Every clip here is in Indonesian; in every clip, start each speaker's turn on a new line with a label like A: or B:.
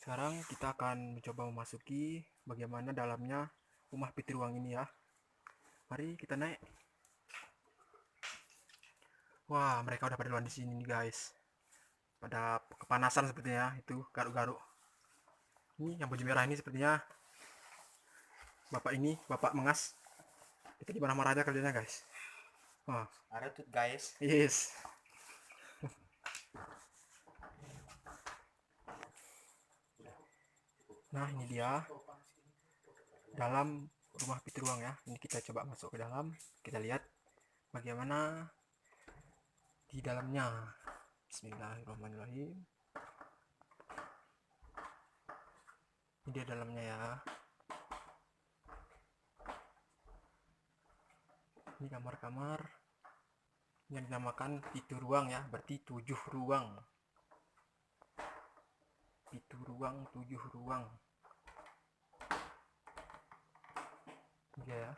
A: Sekarang kita akan mencoba memasuki bagaimana dalamnya rumah Pitiruang ini ya. Mari kita naik. Wah, mereka udah pada duluan di sini nih guys. Pada kepanasan sepertinya, itu garuk-garuk. Ini yang baju merah ini sepertinya Bapak Mengas. Kita di mana-mana aja kerjanya guys. Wah,
B: Ada tuh guys.
A: yes. Nah, ini dia dalam rumah Pitiruang ya. Ini kita coba masuk ke dalam, kita lihat bagaimana di dalamnya. Bismillahirrahmanirrahim. Ini dia dalamnya ya. Ini kamar-kamar yang dinamakan Pitiruang ya, berarti 7 ruang. Pitiruang 7 ruang. Iya ya.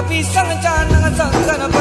C: Pisang canang sangkana